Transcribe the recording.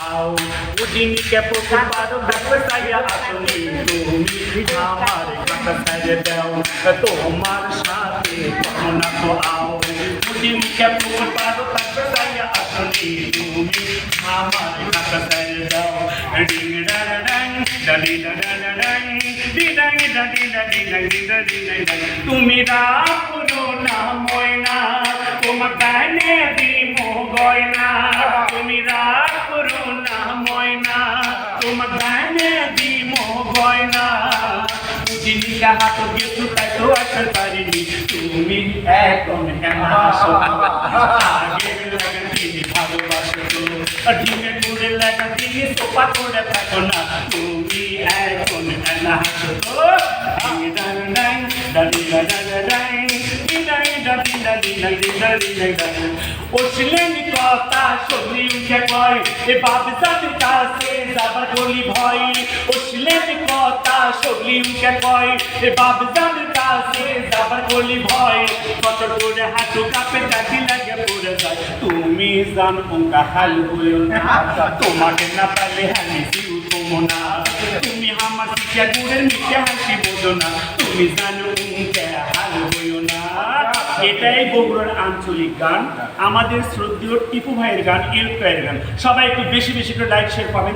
आओ उदिनके पुकारो बरसाया আসনি তুমি আমার কথা ছেড়ে দাও তোমার সাথে কখনো তো आओ उदिनके पुकारो बरसाया আসনি তুমি আমার কথা ছেড়ে দাও ডিং ডাং ডাং ডালি ডাং ডাং ডিং ডাং ডিং ডাং তুমি রাগ করো না ময়না তোমার গানে দিমো গয়না তুমি রাগ করো না ময়না তোমার গানে দিমো গয়না উদিনকে হাত গেছো তাই তো আসতে পারিনি তুমি এখন কেন আসো আগে লাগা দিনি ভালোবাসো ডিঙে ঘুরে লাগা দিনি সোপা করে থাকো না তুমি এখন কেন আসো ডিং ডাং ডাং ডালি ডাং ডাং উঠলেন কথা শুনলি উঠে কয় এ বাবজানের কাছে যাবার গলি ভয় উঠলেন কথা শুনলি উঠে কয় এ বাবজানের কাছে যাবার গলি ভয় কত করে হাঁটু কাপে দাঁড়ি লাগে পড়ে যায় তুমি জানো উনকা হাল হইও না তোমাকে না পারলে হালি জিউ তোমো না তুমি আমার শিখে গুড়ের মিঠে হাসি বোঝো না তুমি জানো উনকে হাল হইও না এটাই বগুড়ার আঞ্চলিক গান আমাদের শ্রদ্ধেয় টিপু ভাইয়ের গান ইউরোপের গান সবাই একটু বেশি বেশি করে লাইক শেয়ার পাবেন